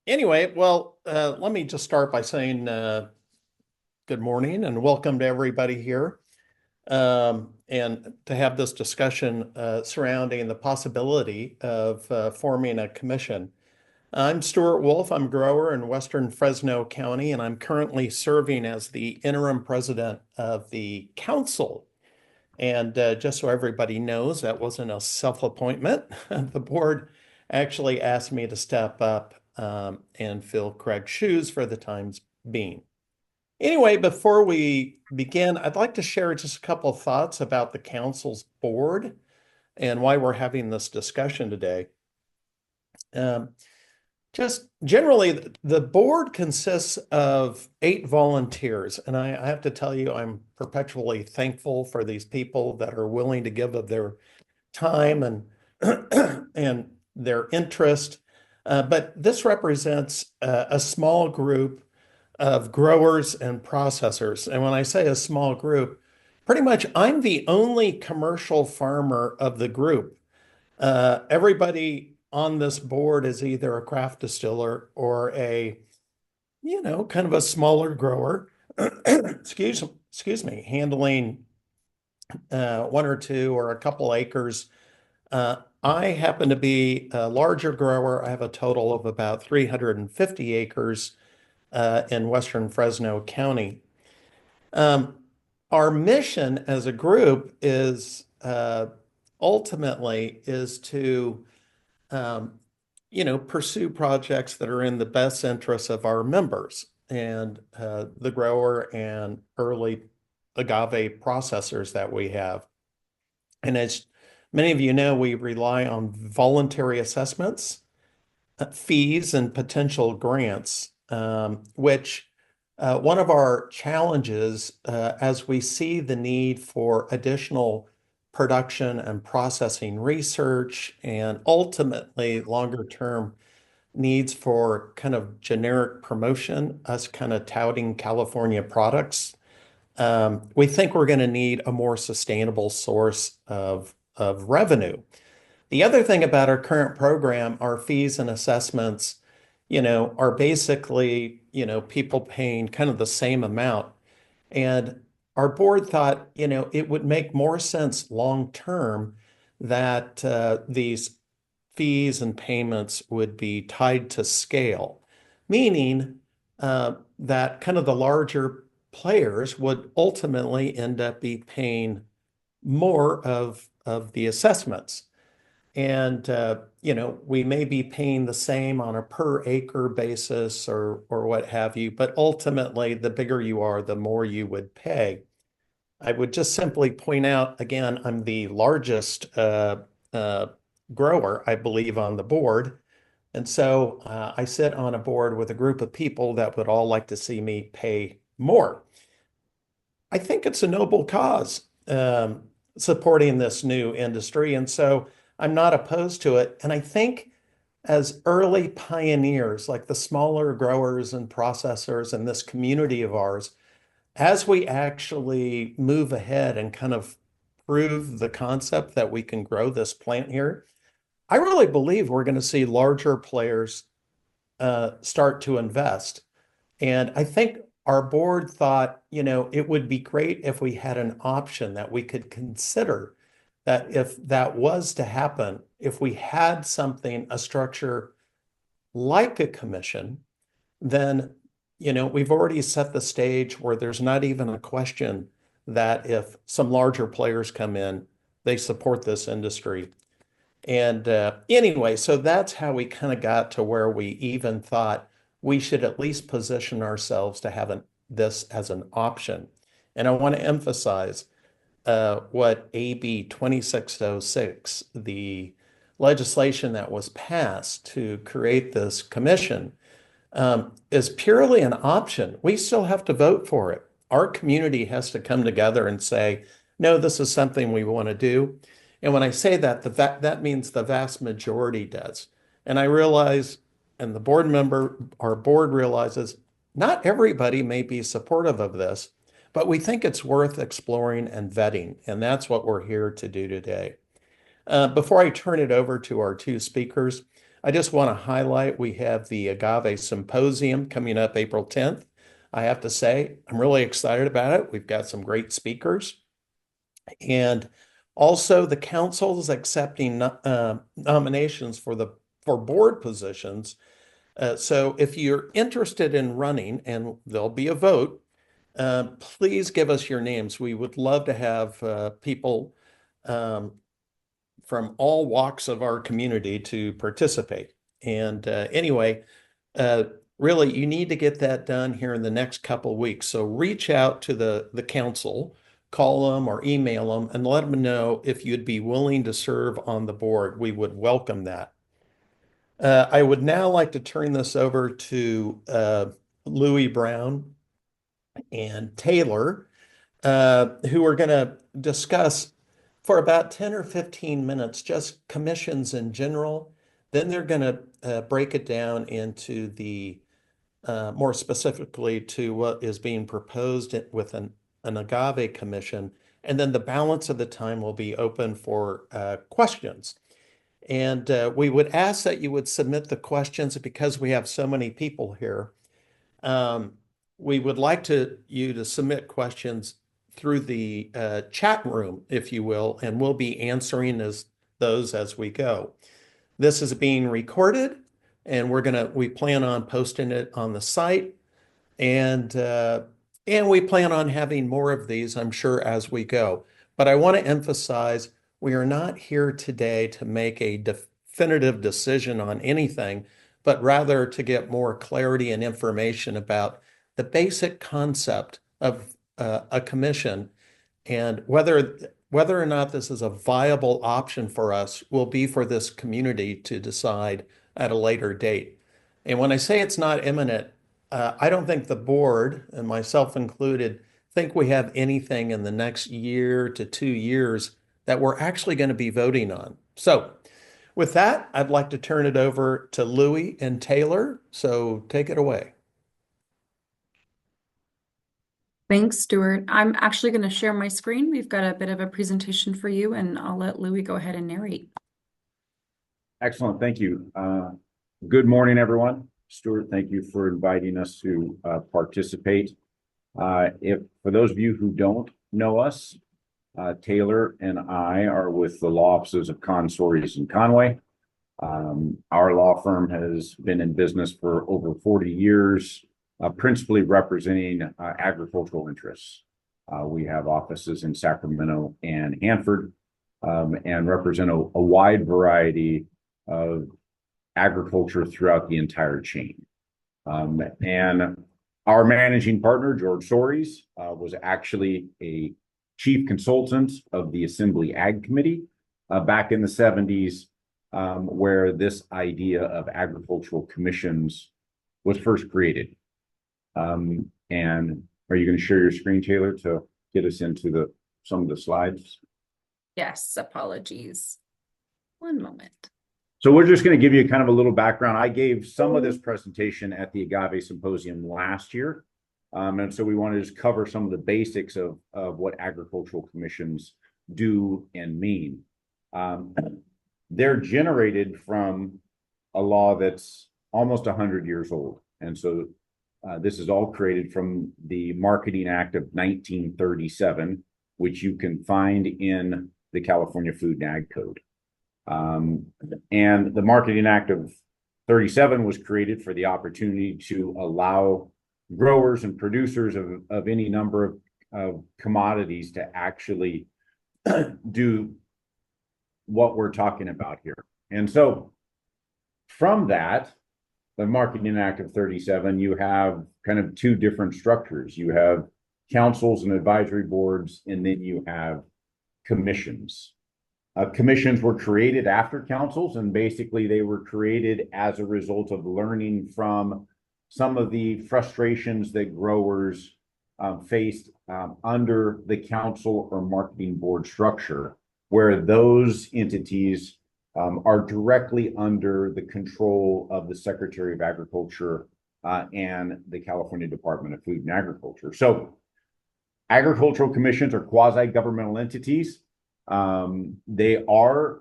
Anyway, well, let me just start by saying good morning and welcome to everybody here. And to have this discussion surrounding the possibility of forming a commission. I'm Stuart Woolf. I'm a grower in Western Fresno County, and I'm currently serving as the interim president of the council. And just so everybody knows, that wasn't a self-appointment. The board actually asked me to step up and fill Craig's shoes for the times being. Anyway, before we begin, I'd like to share just a couple of thoughts about the council's board and why we're having this discussion today. Um, just generally, the board consists of 8 volunteers, and I have to tell you, I'm perpetually thankful for these people that are willing to give of their time and and their interest. But this represents a small group of growers and processors. And when I say a small group, pretty much I'm the only commercial farmer of the group. Everybody on this board is either a craft distiller or kind of a smaller grower. excuse me, handling 1 or 2 or a couple acres. I happen to be a larger grower. I have a total of about 350 acres in Western Fresno County. Um, our mission as a group is ultimately is to pursue projects that are in the best interests of our members and the grower and early agave processors that we have. And as many of you know, we rely on voluntary assessments, fees, and potential grants, which one of our challenges as we see the need for additional production and processing research and ultimately longer term needs for kind of generic promotion, us kind of touting California products. We think we're going to need a more sustainable source of revenue. The other thing about our current program, our fees and assessments, are basically, people paying kind of the same amount. And our board thought, it would make more sense long term that these fees and payments would be tied to scale, meaning that kind of the larger players would ultimately end up be paying more of the assessments. And we may be paying the same on a per acre basis or what have you, but ultimately, the bigger you are, the more you would pay. I would just simply point out again, I'm the largest grower, I believe, on the board. And so I sit on a board with a group of people that would all like to see me pay more. I think it's a noble cause supporting this new industry. And so I'm not opposed to it. And I think as early pioneers, like the smaller growers and processors in this community of ours, as we actually move ahead and kind of prove the concept that we can grow this plant here, I really believe we're going to see larger players start to invest. And I think our board thought, it would be great if we had an option that we could consider that if that was to happen, if we had something, a structure like a commission, then, we've already set the stage where there's not even a question that if some larger players come in, they support this industry. And anyway, so that's how we kind of got to where we even thought we should at least position ourselves to have this as an option. And I want to emphasize what AB 2606, the legislation that was passed to create this commission, is purely an option. We still have to vote for it. Our community has to come together and say, no, this is something we want to do. And when I say that, that means the vast majority does. And I realize, and our board realizes, not everybody may be supportive of this, but we think it's worth exploring and vetting. And that's what we're here to do today. Before I turn it over to our 2 speakers, I just want to highlight we have the Agave Symposium coming up April 10th. I have to say, I'm really excited about it. We've got some great speakers. And also the council is accepting nominations for board positions. So if you're interested in running, and there'll be a vote, please give us your names. We would love to have people from all walks of our community to participate. And anyway, uh, really, you need to get that done here in the next couple of weeks. So reach out to the council, call them or email them, and let them know if you'd be willing to serve on the board. We would welcome that. I would now like to turn this over to Louie Brown and Taylor, who are going to discuss for about 10 or 15 minutes just commissions in general. Then they're going to break it down into the more specifically to what is being proposed with an agave commission. And then the balance of the time will be open for questions. And we would ask that you would submit the questions because we have so many people here. We would like you to submit questions through the chat room, if you will, and we'll be answering those as we go. This is being recorded, and we plan on posting it on the site, and we plan on having more of these, I'm sure, as we go. But I want to emphasize we are not here today to make a definitive decision on anything, but rather to get more clarity and information about the basic concept of a commission, and whether or not this is a viable option for us will be for this community to decide at a later date. And when I say it's not imminent, I don't think the board, and myself included, think we have anything in the next year to 2 years that we're actually going to be voting on. So with that, I'd like to turn it over to Louie and Taylor. So take it away. Thanks, Stuart. I'm actually going to share my screen. We've got a bit of a presentation for you, and I'll let Louie go ahead and narrate. Excellent. Thank you. Good morning, everyone. Stuart, thank you for inviting us to participate. For those of you who don't know us, Taylor and I are with the law offices of Kahn, Soares, and Conway. Our law firm has been in business for over 40 years, principally representing agricultural interests. We have offices in Sacramento and Hanford, and represent a wide variety of agriculture throughout the entire chain. And our managing partner, George Soares, was actually a chief consultant of the Assembly Ag Committee back in the 70s, where this idea of agricultural commissions was first created. And are you going to share your screen, Taylor, to get us into some of the slides? Yes, apologies. One moment. So we're just going to give you kind of a little background. I gave some of this presentation at the Agave Symposium last year. And so we want to just cover some of the basics of what agricultural commissions do and mean. They're generated from a law that's almost 100 years old. And so this is all created from the Marketing Act of 1937, which you can find in the California Food and Ag Code. And the Marketing Act of 37 was created for the opportunity to allow growers and producers of any number of commodities to actually do what we're talking about here. And so from that, the Marketing Act of 37, you have kind of two different structures. You have councils and advisory boards, and then you have commissions. Commissions were created after councils, and basically they were created as a result of learning from some of the frustrations that growers faced under the council or marketing board structure, where those entities are directly under the control of the Secretary of Agriculture and the California Department of Food and Agriculture. So agricultural commissions are quasi-governmental entities. They are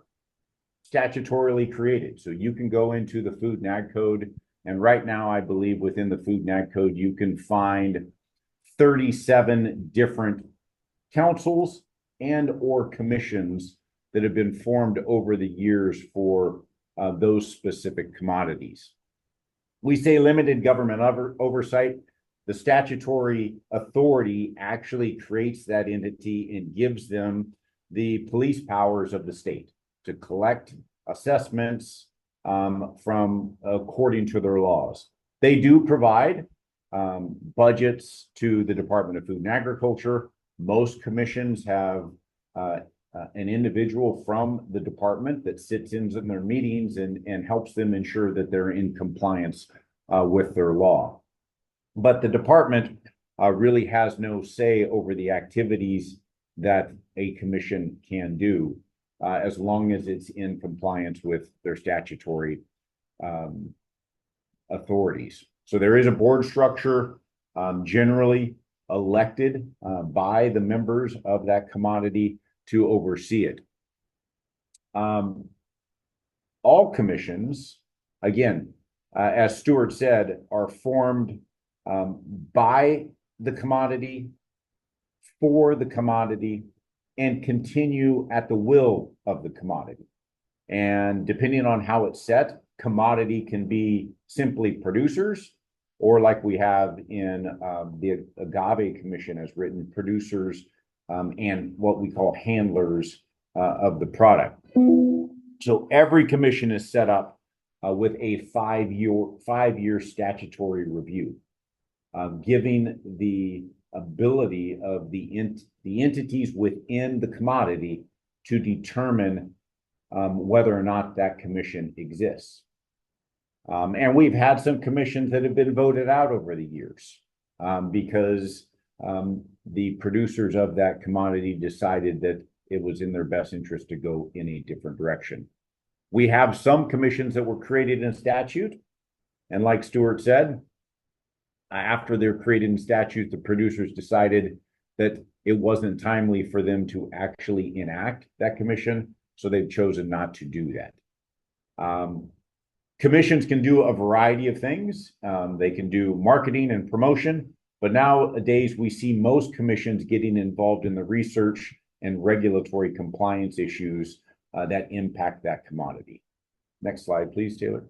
statutorily created. So you can go into the Food and Ag Code, and right now, I believe within the Food and Ag Code, you can find 37 different councils and or commissions that have been formed over the years for those specific commodities. We say limited government oversight. The statutory authority actually creates that entity and gives them the police powers of the state to collect assessments from according to their laws. They do provide budgets to the Department of Food and Agriculture. Most commissions have an individual from the department that sits in their meetings and helps them ensure that they're in compliance with their law. But the department really has no say over the activities that a commission can do as long as it's in compliance with their statutory authorities. So there is a board structure generally elected by the members of that commodity to oversee it. All commissions, again, as Stuart said, are formed by the commodity, for the commodity, and continue at the will of the commodity. And depending on how it's set, commodity can be simply producers, or like we have in the Agave Commission as written, producers and what we call handlers of the product. So every commission is set up with a five-year statutory review, giving the ability of the entities within the commodity to determine whether or not that commission exists. And we've had some commissions that have been voted out over the years because the producers of that commodity decided that it was in their best interest to go in a different direction. We have some commissions that were created in statute, and like Stuart said, after they're created in statute, the producers decided that it wasn't timely for them to actually enact that commission, so they've chosen not to do that. Commissions can do a variety of things. They can do marketing and promotion, but nowadays we see most commissions getting involved in the research and regulatory compliance issues that impact that commodity. Next slide, please, Taylor.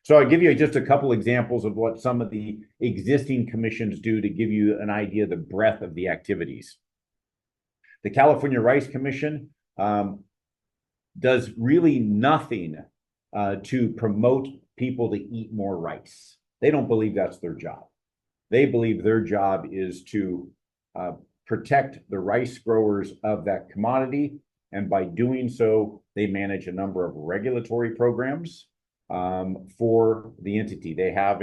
So I'll give you just a couple examples of what some of the existing commissions do to give you an idea of the breadth of the activities. The California Rice Commission does really nothing to promote people to eat more rice. They don't believe that's their job. They believe their job is to protect the rice growers of that commodity, and by doing so, they manage a number of regulatory programs for the entity. They have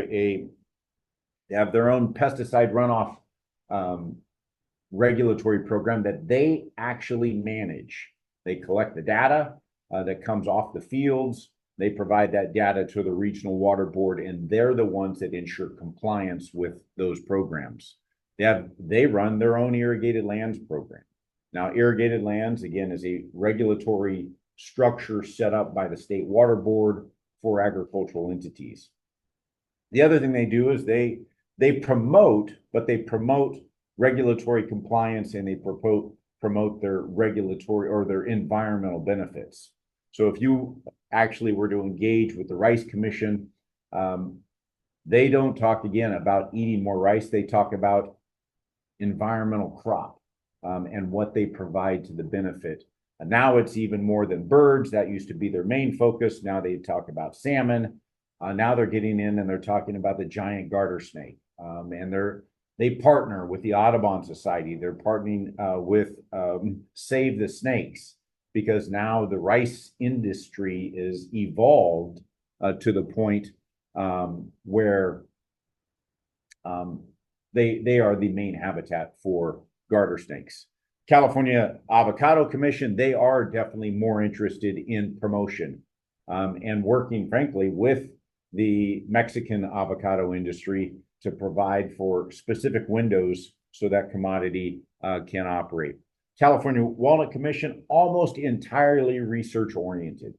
their own pesticide runoff regulatory program that they actually manage. They collect the data that comes off the fields. They provide that data to the regional water board, and they're the ones that ensure compliance with those programs. They run their own irrigated lands program. Now, irrigated lands, again, is a regulatory structure set up by the state water board for agricultural entities. The other thing they do is they promote regulatory compliance, and they promote their regulatory or their environmental benefits. So if you actually were to engage with the Rice Commission, they don't talk again about eating more rice. They talk about environmental crop and what they provide to the benefit. And now it's even more than birds. That used to be their main focus. Now they talk about salmon. Now they're getting in and they're talking about the giant garter snake. And they partner with the Audubon Society. They're partnering with Save the Snakes, because now the rice industry is evolved to the point where they are the main habitat for garter snakes. California Avocado Commission, they are definitely more interested in promotion and working, frankly, with the Mexican avocado industry to provide for specific windows so that commodity can operate. California Walnut Commission, almost entirely research oriented.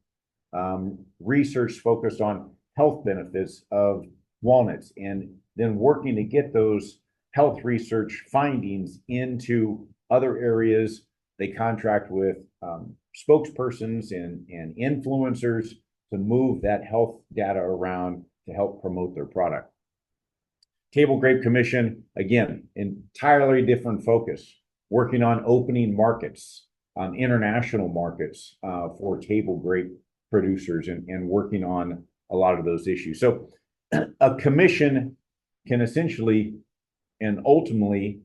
Research focused on health benefits of walnuts and then working to get those health research findings into other areas. They contract with spokespersons and influencers to move that health data around to help promote their product. Table Grape Commission, again, entirely different focus, working on opening markets, international markets for table grape producers and working on a lot of those issues. So a commission can essentially and ultimately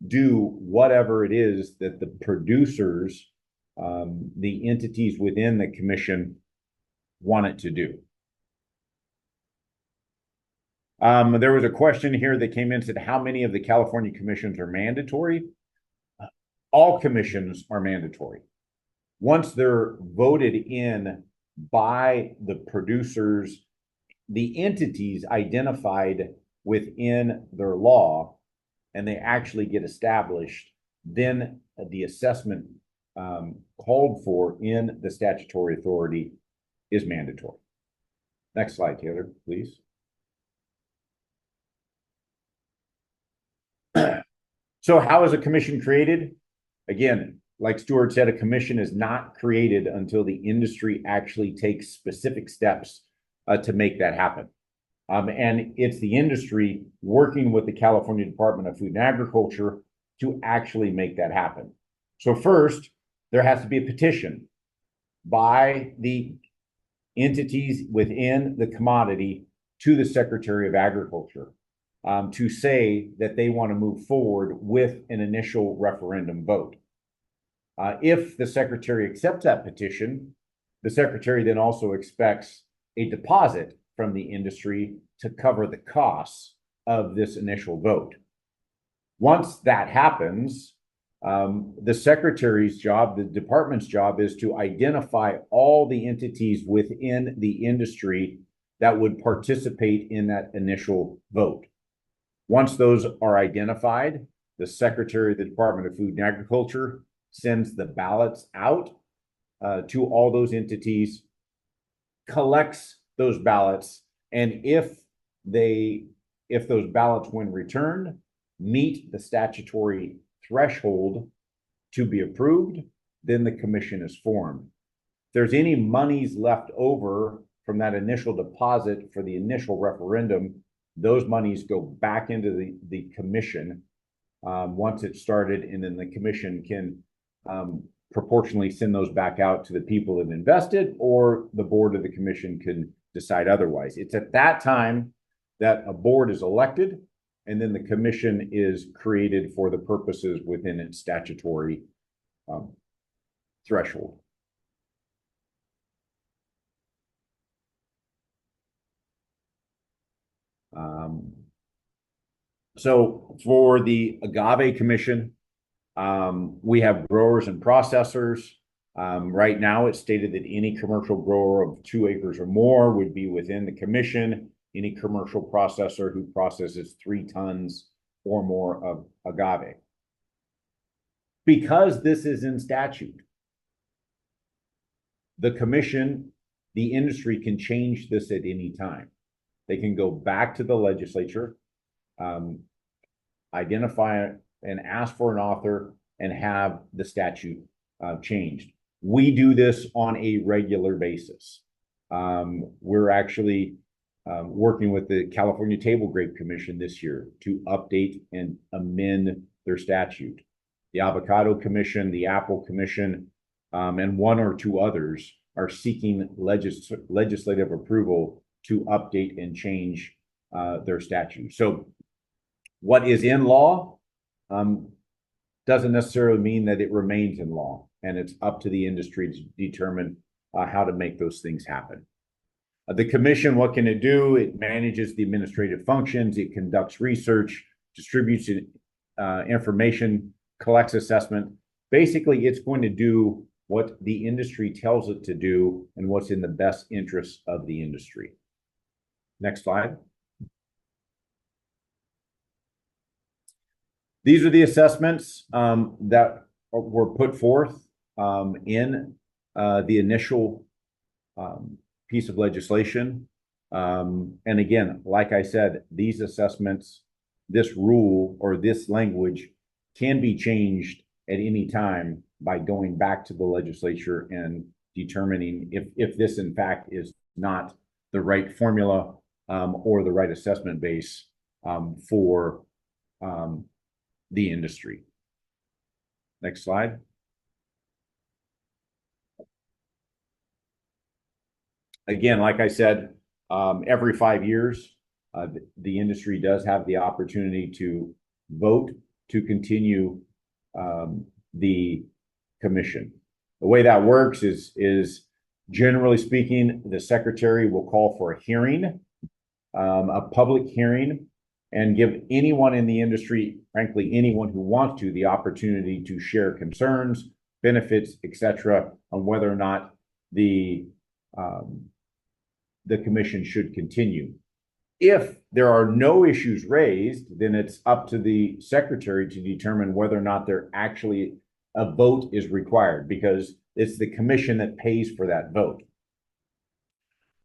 do whatever it is that the producers, the entities within the commission want it to do. There was a question here that came in, said, how many of the California commissions are mandatory? All commissions are mandatory. Once they're voted in by the producers, the entities identified within their law, and they actually get established, then the assessment called for in the statutory authority is mandatory. Next slide, Taylor, please. So how is a commission created? Again, like Stuart said, a commission is not created until the industry actually takes specific steps to make that happen. And it's the industry working with the California Department of Food and Agriculture to actually make that happen. So first, there has to be a petition by the entities within the commodity to the Secretary of Agriculture to say that they want to move forward with an initial referendum vote. If the Secretary accepts that petition, the Secretary then also expects a deposit from the industry to cover the costs of this initial vote. Once that happens, the Secretary's job, the department's job, is to identify all the entities within the industry that would participate in that initial vote. Once those are identified, the Secretary of the Department of Food and Agriculture sends the ballots out to all those entities, collects those ballots, and if those ballots, when returned, meet the statutory threshold to be approved, then the commission is formed. If there's any monies left over from that initial deposit for the initial referendum, those monies go back into the commission once it's started, and then the commission can proportionally send those back out to the people that invested, or the board of the commission can decide otherwise. It's at that time that a board is elected, and then the commission is created for the purposes within its statutory threshold. So for the Agave Commission, we have growers and processors. Right now, it's stated that any commercial grower of 2 acres or more would be within the commission. Any commercial processor who processes 3 tons or more of agave. Because this is in statute, the commission, the industry can change this at any time. They can go back to the legislature, identify and ask for an author and have the statute changed. We do this on a regular basis. We're actually working with the California Table Grape Commission this year to update and amend their statute. The Avocado Commission, the Apple Commission, and 1 or 2 others are seeking legislative approval to update and change their statute. So what is in law doesn't necessarily mean that it remains in law, and it's up to the industry to determine how to make those things happen. The commission, what can it do? It manages the administrative functions, it conducts research, distributes information, collects assessment. Basically, it's going to do what the industry tells it to do and what's in the best interest of the industry. Next slide. These are the assessments that were put forth in the initial piece of legislation. And again, like I said, these assessments, this rule or this language can be changed at any time by going back to the legislature and determining if this in fact is not the right formula or the right assessment base for the industry. Next slide. Again, like I said, every 5 years, the industry does have the opportunity to vote to continue the commission. The way that works is generally speaking, the secretary will call for a hearing, a public hearing, and give anyone in the industry, frankly, anyone who wants to, the opportunity to share concerns, benefits, etc., on whether or not the commission should continue. If there are no issues raised, then it's up to the secretary to determine whether or not there actually a vote is required, because it's the commission that pays for that vote.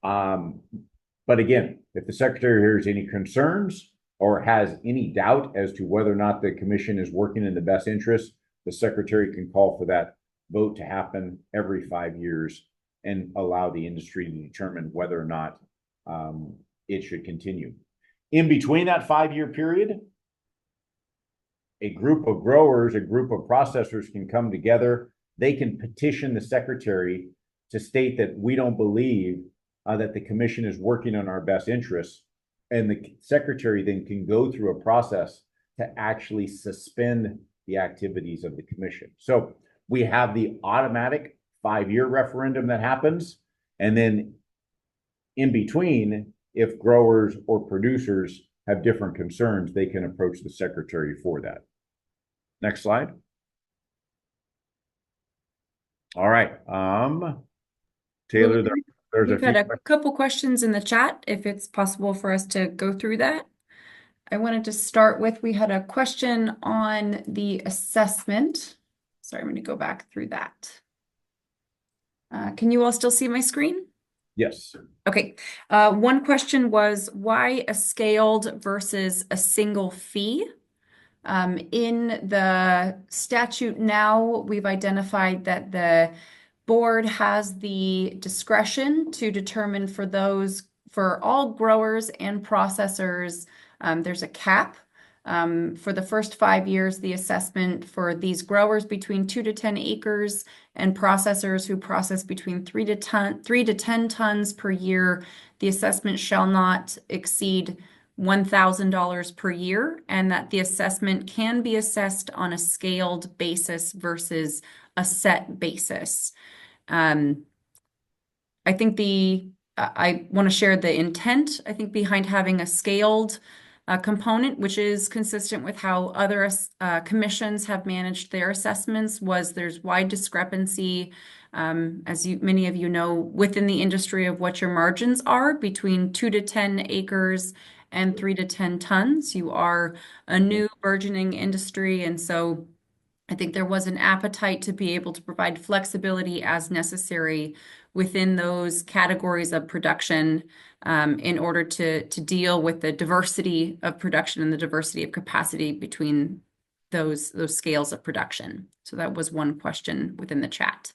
But again, if the secretary hears any concerns or has any doubt as to whether or not the commission is working in the best interest, the secretary can call for that vote to happen every 5 years and allow the industry to determine whether or not it should continue. In between that 5-year period, a group of growers, a group of processors can come together. They can petition the secretary to state that we don't believe that the commission is working on our best interests. And the secretary then can go through a process to actually suspend the activities of the commission. So we have the automatic 5-year referendum that happens. And then in between, if growers or producers have different concerns, they can approach the secretary for that. Next slide. All right. Taylor, there's We've had a couple questions in the chat, if it's possible for us to go through that. I wanted to start with, we had a question on the assessment. Sorry, I'm going to go back through that. Can you all still see my screen? Yes. Okay. One question was, why a scaled versus a single fee? In the statute now, we've identified that the board has the discretion to determine for all growers and processors, there's a cap. For the first 5 years, the assessment for these growers between 2 to 10 acres and processors who process between 3 to 10 tons per year, the assessment shall not exceed $1,000 per year, and that the assessment can be assessed on a scaled basis versus a set basis. I think I want to share the intent, I think, behind having a scaled component, which is consistent with how other commissions have managed their assessments, was there's wide discrepancy, as many of you know, within the industry of what your margins are between 2 to 10 acres and 3 to 10 tons. You are a new burgeoning industry, and so I think there was an appetite to be able to provide flexibility as necessary within those categories of production in order to deal with the diversity of production and the diversity of capacity between those scales of production. So that was one question within the chat.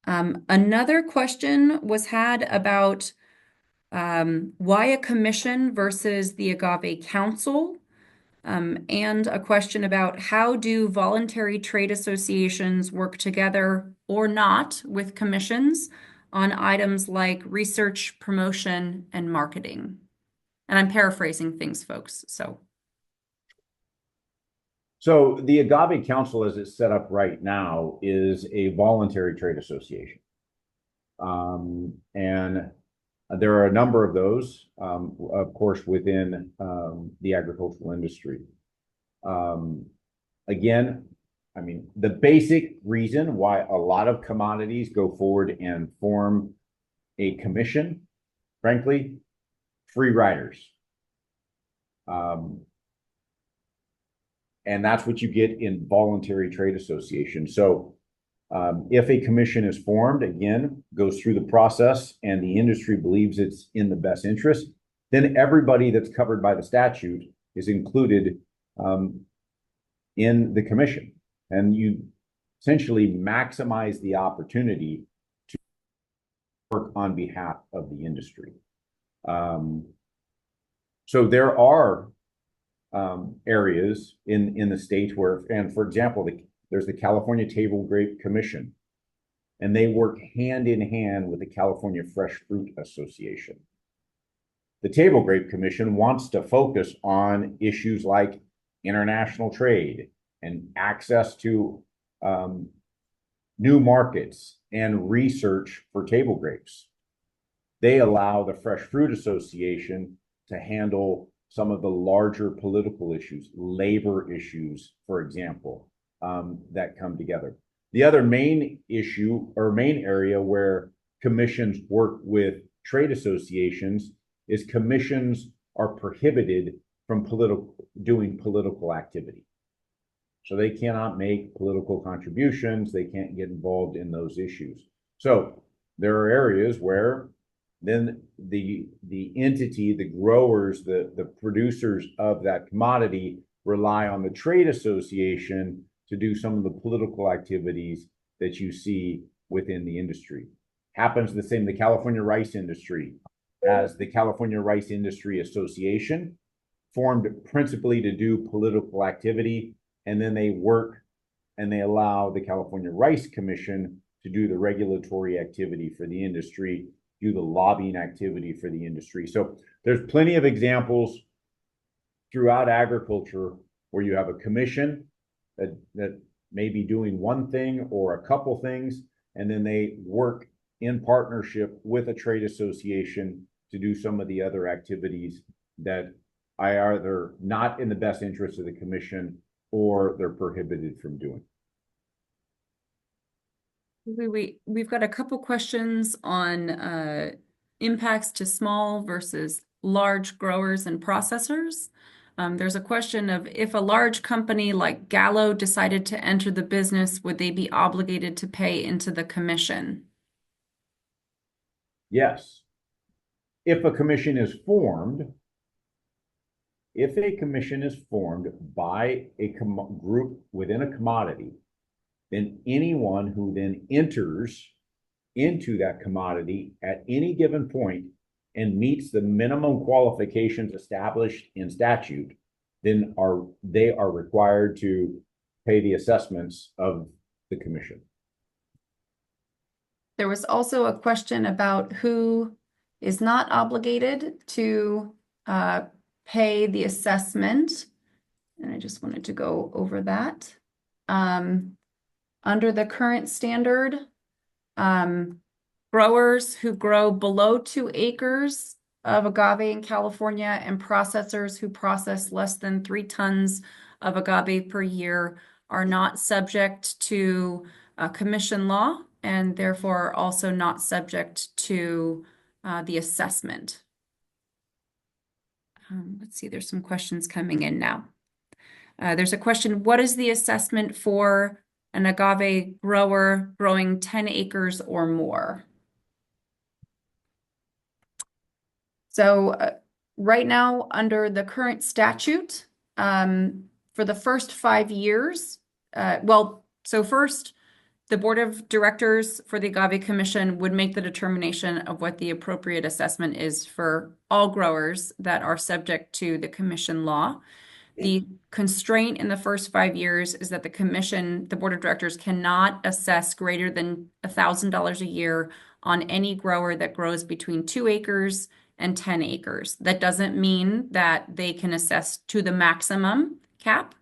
Another question was had about why a commission versus the Agave Council, and a question about how do voluntary trade associations work together or not with commissions on items like research, promotion, and marketing. And I'm paraphrasing things, folks. So the Agave Council, as it's set up right now, is a voluntary trade association. And there are a number of those, of course, within the agricultural industry. Again, I mean, the basic reason why a lot of commodities go forward and form a commission, frankly, free riders. And that's what you get in voluntary trade association. So if a commission is formed, again, goes through the process and the industry believes it's in the best interest, then everybody that's covered by the statute is included in the commission. And you essentially maximize the opportunity to work on behalf of the industry. So there are areas in the state where, and for example, there's the California Table Grape Commission, and they work hand in hand with the California Fresh Fruit Association. The Table Grape Commission wants to focus on issues like international trade and access to new markets and research for table grapes. They allow the Fresh Fruit Association to handle some of the larger political issues, labor issues, for example, that come together. The other main issue or main area where commissions work with trade associations is commissions are prohibited from doing political activity. So they cannot make political contributions. They can't get involved in those issues. So there are areas where then the entity, the growers, the producers of that commodity rely on the trade association to do some of the political activities that you see within the industry. Happens the same, the California rice industry as the California Rice Industry Association, formed principally to do political activity, and then they work and they allow the California Rice Commission to do the regulatory activity for the industry, do the lobbying activity for the industry. So there's plenty of examples throughout agriculture where you have a commission that may be doing one thing or a couple things, and then they work in partnership with a trade association to do some of the other activities that are either not in the best interest of the commission or they're prohibited from doing. We've got a couple questions on impacts to small versus large growers and processors. There's a question of if a large company like Gallo decided to enter the business, would they be obligated to pay into the commission? Yes. If a commission is formed by a group within a commodity, then anyone who then enters into that commodity at any given point and meets the minimum qualifications established in statute, then they are required to pay the assessments of the commission. There was also a question about who is not obligated to pay the assessment, and I just wanted to go over that. Under the current standard, growers who grow below 2 acres of agave in California and processors who process less than 3 tons of agave per year are not subject to commission law and therefore also not subject to the assessment. Let's see, there's some questions coming in now. There's a question, what is the assessment for an agave grower growing 10 acres or more? So right now, under the current statute, for the first 5 years, first, the board of directors for the Agave Commission would make the determination of what the appropriate assessment is for all growers that are subject to the commission law. The constraint in the first 5 years is that the board of directors cannot assess greater than $1,000 a year on any grower that grows between 2 acres and 10 acres. That doesn't mean that they can assess to the maximum cap.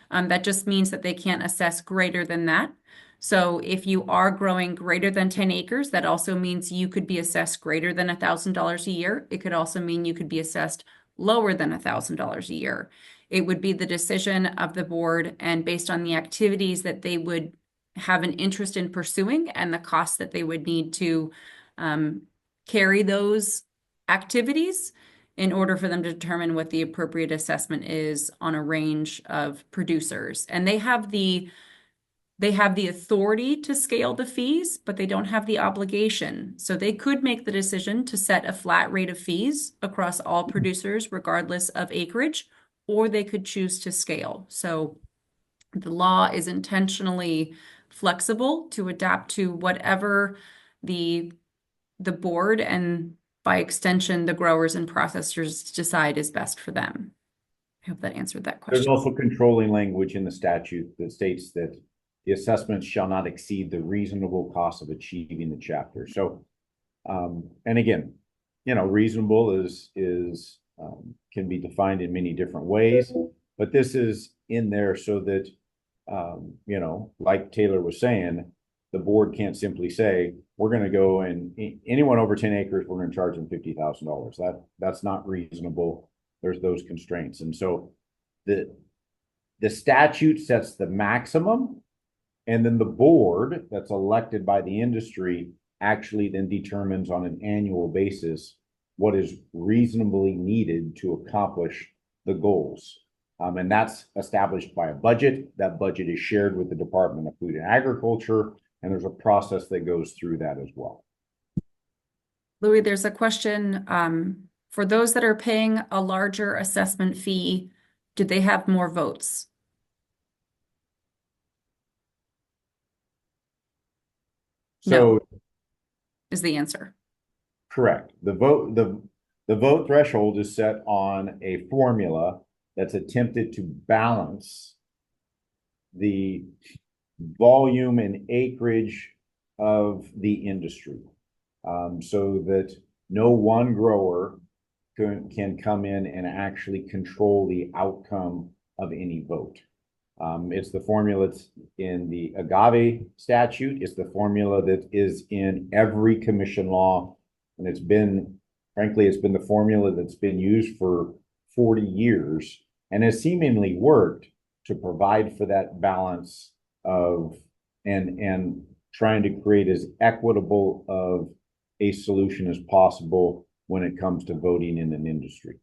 That just means that they can't assess greater than that. So if you are growing greater than 10 acres, that also means you could be assessed greater than $1,000 a year. It could also mean you could be assessed lower than $1,000 a year. It would be the decision of the board and based on the activities that they would have an interest in pursuing and the costs that they would need to carry those activities in order for them to determine what the appropriate assessment is on a range of producers. And they have the authority to scale the fees, but they don't have the obligation. So they could make the decision to set a flat rate of fees across all producers, regardless of acreage, or they could choose to scale. So the law is intentionally flexible to adapt to whatever the board and by extension, the growers and processors decide is best for them. I hope that answered that There's question. also controlling language in the statute that states that the assessments shall not exceed the reasonable cost of achieving the chapter. So, and again, reasonable can be defined in many different ways, but this is in there so that, like Taylor was saying, the board can't simply say, we're going to go and anyone over 10 acres, we're going to charge them $50,000. That's not reasonable. There's those constraints. And so the statute sets the maximum, and then the board that's elected by the industry actually then determines on an annual basis what is reasonably needed to accomplish the goals. And that's established by a budget. That budget is shared with the Department of Food and Agriculture, and there's a process that goes through that as well. Louie, there's a question. For those that are paying a larger assessment fee, did they have more votes? So is the answer. Correct. The vote threshold is set on a formula that's attempted to balance the volume and acreage of the industry, so that no one grower can come in and actually control the outcome of any vote. It's the formula that's in the agave statute. It's the formula that is in every commission law. And frankly, it's been the formula that's been used for 40 years and has seemingly worked to provide for that balance of and trying to create as equitable of a solution as possible when it comes to voting in an industry.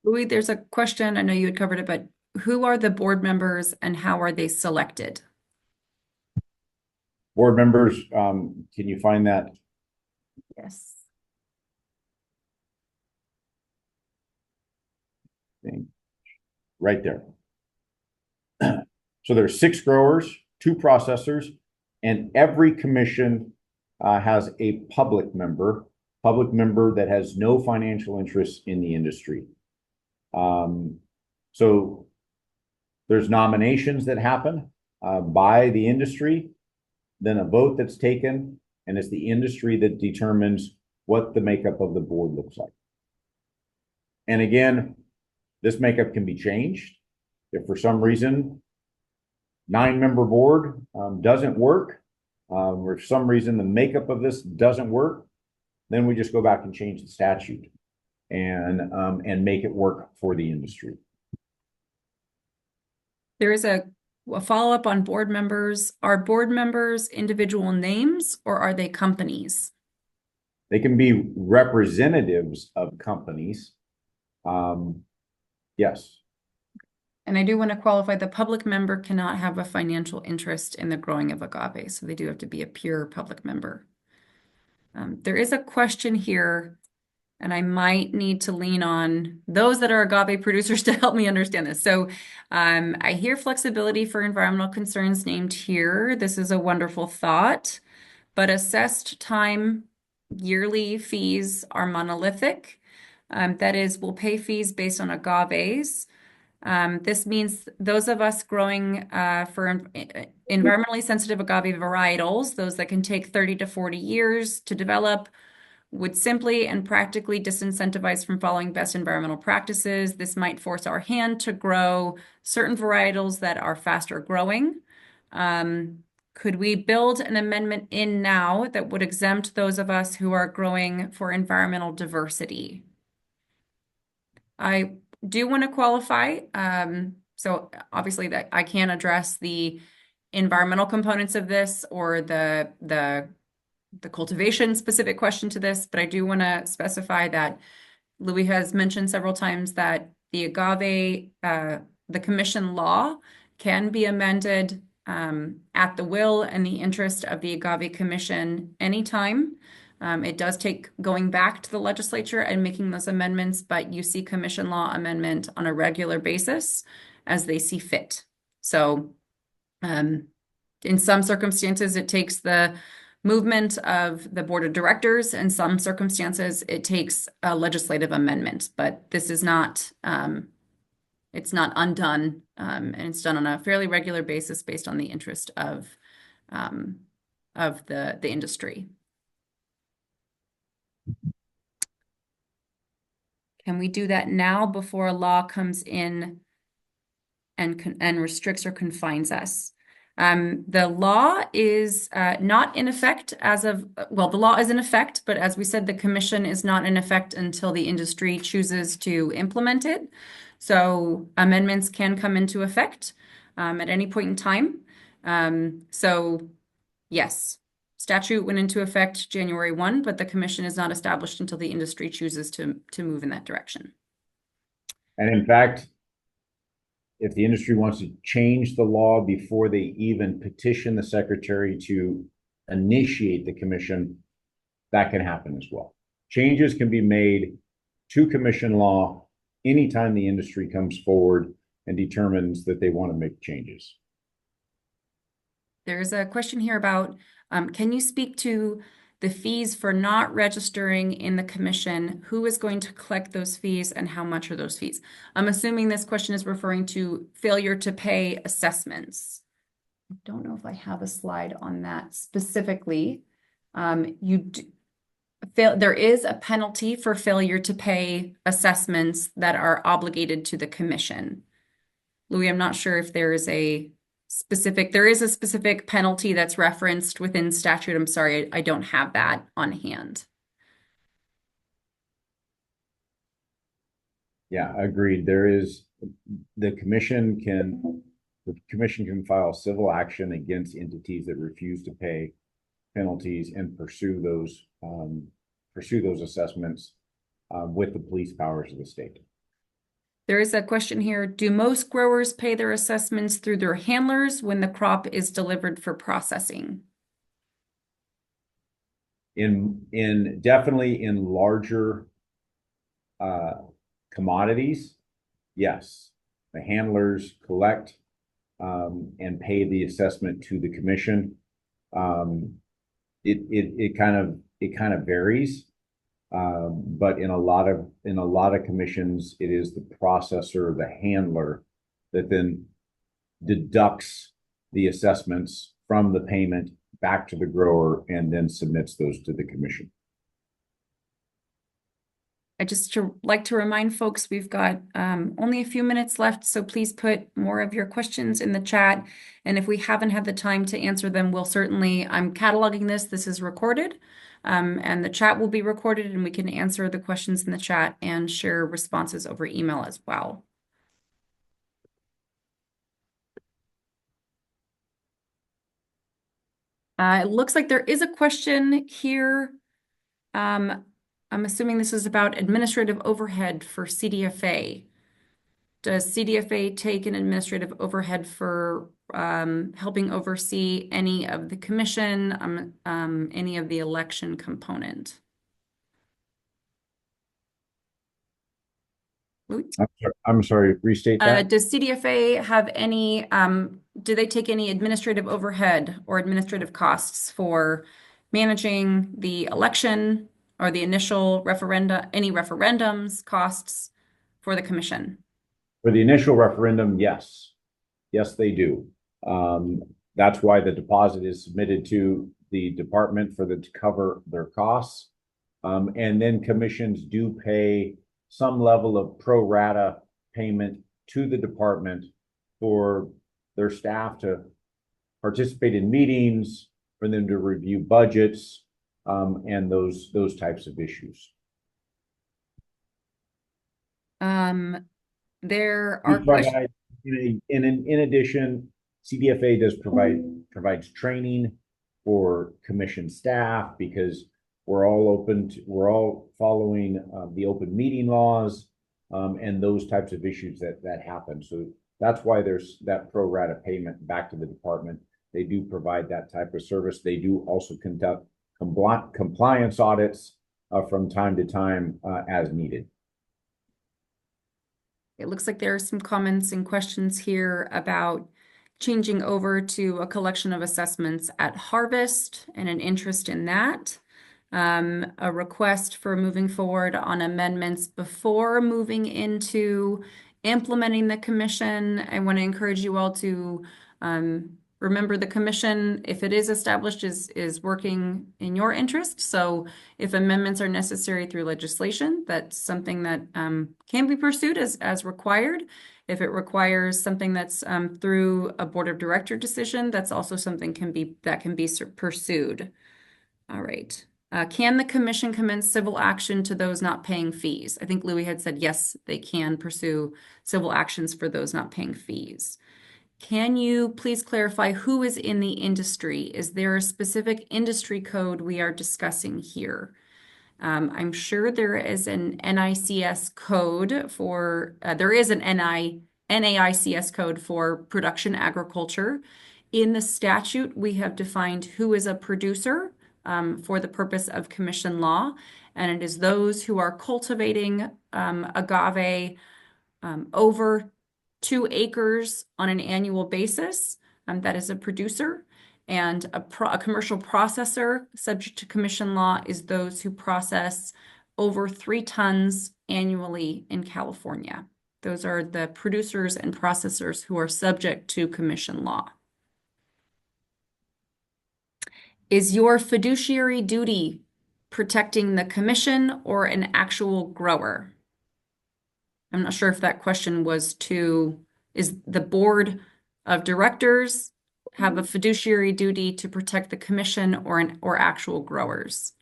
Louie, there's a question. I know you had covered it, but who are the board members and how are they selected? Board members, can you find that? Yes. Thing right there. So there's 6 growers, 2 processors, and every commission has a public member that has no financial interest in the industry. So there's nominations that happen by the industry, then a vote that's taken, and it's the industry that determines what the makeup of the board looks like. And again, this makeup can be changed. If for some reason 9-member board doesn't work, or for some reason the makeup of this doesn't work, then we just go back and change the statute and make it work for the industry. There is a follow-up on board members. Are board members individual names or are they companies? They can be representatives of companies. Yes. And I do want to qualify, the public member cannot have a financial interest in the growing of agave, so they do have to be a pure public member. There is a question here, and I might need to lean on those that are agave producers to help me understand this. So I hear flexibility for environmental concerns named here. This is a wonderful thought, but assessed time yearly fees are monolithic. That is, we'll pay fees based on agaves. This means those of us growing for environmentally sensitive agave varietals, those that can take 30 to 40 years to develop, would simply and practically disincentivize from following best environmental practices. This might force our hand to grow certain varietals that are faster growing. Could we build an amendment in now that would exempt those of us who are growing for environmental diversity? I do want to qualify. So obviously that I can't address the environmental components of this or the the cultivation specific question to this, but I do want to specify that Louie has mentioned several times that the agave, the commission law can be amended at the will and the interest of the Agave Commission anytime. It does take going back to the legislature and making those amendments, but you see commission law amendment on a regular basis as they see fit. So in some circumstances, it takes the movement of the board of directors. In some circumstances, it takes a legislative amendment, but this is not, it's not undone, and it's done on a fairly regular basis based on the interest of the industry. Can we do that now before a law comes in and restricts or confines us? The law is not in effect as of, well, the law is in effect, but as we said, the commission is not in effect until the industry chooses to implement it. So amendments can come into effect at any point in time. So yes, statute went into effect January 1, but the commission is not established until the industry chooses to move in that direction. And in fact, if the industry wants to change the law before they even petition the secretary to initiate the commission, that can happen as well. Changes can be made to commission law anytime the industry comes forward and determines that they want to make changes. There's a question here about, can you speak to the fees for not registering in the commission? Who is going to collect those fees and how much are those fees? I'm assuming this question is referring to failure to pay assessments. I don't know if I have a slide on that specifically. There is a penalty for failure to pay assessments that are obligated to the commission. Louie, I'm not sure if there is a specific penalty that's referenced within statute. I'm sorry, I don't have that on hand. Yeah, agreed. The commission can file civil action against entities that refuse to pay penalties and pursue those assessments with the police powers of the state. There is a question here. Do most growers pay their assessments through their handlers when the crop is delivered for processing? Definitely in larger commodities, yes. The handlers collect and pay the assessment to the commission. It kind of varies. But in a lot of commissions, it is the processor, the handler, that then deducts the assessments from the payment back to the grower and then submits those to the commission. I just like to remind folks we've got only a few minutes left, so please put more of your questions in the chat. And if we haven't had the time to answer them, we'll certainly, I'm cataloging this. This is recorded. And the chat will be recorded and we can answer the questions in the chat and share responses over email as well. It looks like there is a question here. I'm assuming this is about administrative overhead for CDFA. Does CDFA take an administrative overhead for helping oversee any of the commission, any of the election component? I'm sorry, restate that. Does CDFA have any, do they take any administrative overhead or administrative costs for managing the election or the initial referenda, any referendums costs for the commission? For the initial referendum, yes. Yes, they do. That's why the deposit is submitted to the department to cover their costs. And then commissions do pay some level of pro rata payment to the department for their staff to participate in meetings, for them to review budgets, and those types of issues. There are questions. In addition, CDFA does provides training for commission staff, because we're all following the open meeting laws and those types of issues that happen. So that's why there's that pro rata payment back to the department. They do provide that type of service. They do also conduct compliance audits from time to time as needed. It looks like there are some comments and questions here about changing over to a collection of assessments at harvest and an interest in that. A request for moving forward on amendments before moving into implementing the commission. I want to encourage you all to remember the commission, if it is established, is working in your interest. So if amendments are necessary through legislation, that's something that can be pursued as required. If it requires something that's through a board of director decision, that's also something that can be pursued. All right. Can the commission commence civil action to those not paying fees? I think Louie had said yes, they can pursue civil actions for those not paying fees. Can you please clarify who is in the industry? Is there a specific industry code we are discussing here? I'm sure there is an NICS code for, there is an NAICS code for production agriculture. In the statute, we have defined who is a producer for the purpose of commission law, and it is those who are cultivating agave over 2 acres on an annual basis. That is a producer. And a commercial processor subject to commission law is those who process over 3 tons annually in California. Those are the producers and processors who are subject to commission law. Is your fiduciary duty protecting the commission or an actual grower? I'm not sure if that question was is the board of directors have a fiduciary duty to protect the commission or actual growers?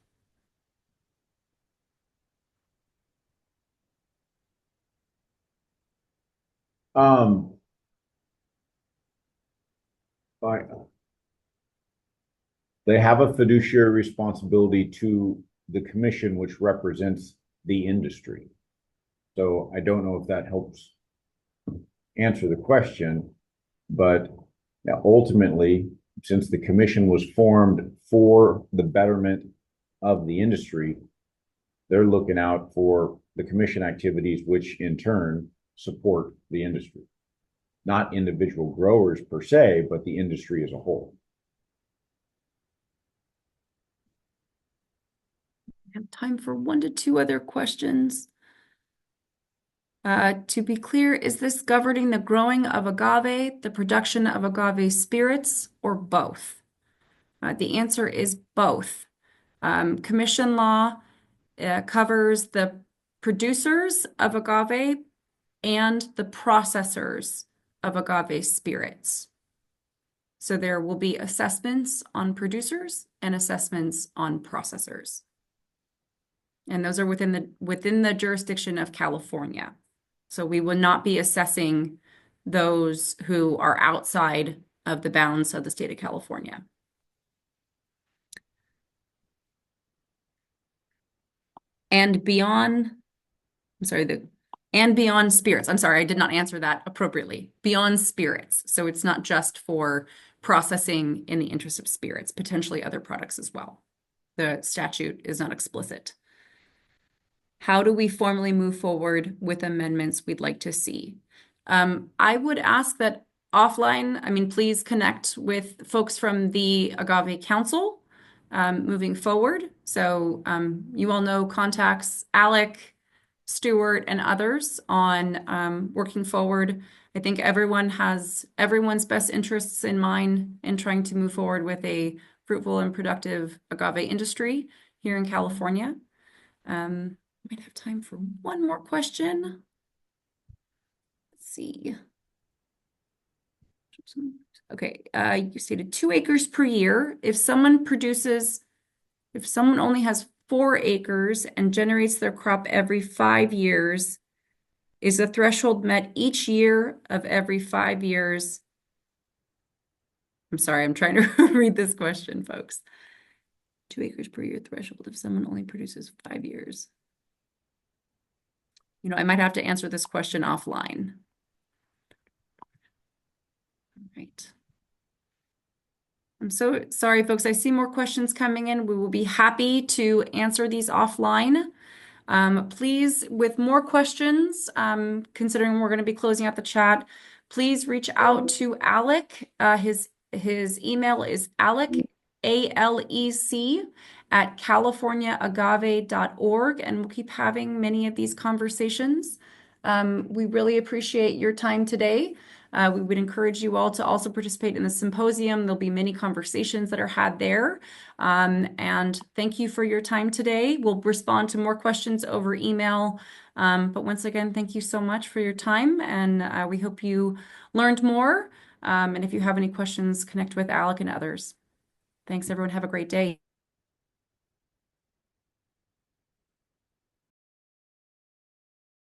They have a fiduciary responsibility to the commission, which represents the industry. So I don't know if that helps answer the question, but ultimately, since the commission was formed for the betterment of the industry, they're looking out for the commission activities, which in turn support the industry. Not individual growers per se, but the industry as a whole. I have time for 1 to 2 other questions. To be clear, is this governing the growing of agave, the production of agave spirits, or both? The answer is both. Commission law covers the producers of agave and the processors of agave spirits. So there will be assessments on producers and assessments on processors. And those are within the jurisdiction of California. So we will not be assessing those who are outside of the bounds of the state of California. And beyond spirits. I'm sorry, I did not answer that appropriately. Beyond spirits. So it's not just for processing in the interest of spirits, potentially other products as well. The statute is not explicit. How do we formally move forward with amendments we'd like to see? I would ask that offline, please connect with folks from the Agave Council moving forward. So you all know contacts Alec, Stuart, and others on working forward. I think everyone has everyone's best interests in mind in trying to move forward with a fruitful and productive agave industry here in California. Might have time for 1 more question. Let's see. Okay, you stated 2 acres per year. If someone only has 4 acres and generates their crop every 5 years, is the threshold met each year of every 5 years? I'm sorry, I'm trying to read this question, folks. 2 acres per year threshold if someone only produces 5 years. You know, I might have to answer this question offline. All right. I'm so sorry, folks. I see more questions coming in. We will be happy to answer these offline. Please, with more questions, considering we're going to be closing out the chat, please reach out to Alec. His email is Alec, ALEC, at californiaagave.org, and we'll keep having many of these conversations. We really appreciate your time today. We would encourage you all to also participate in the symposium. There'll be many conversations that are had there. And thank you for your time today. We'll respond to more questions over email. But once again, thank you so much for your time, and we hope you learned more. And if you have any questions, connect with Alec and others. Thanks, everyone. Have a great day.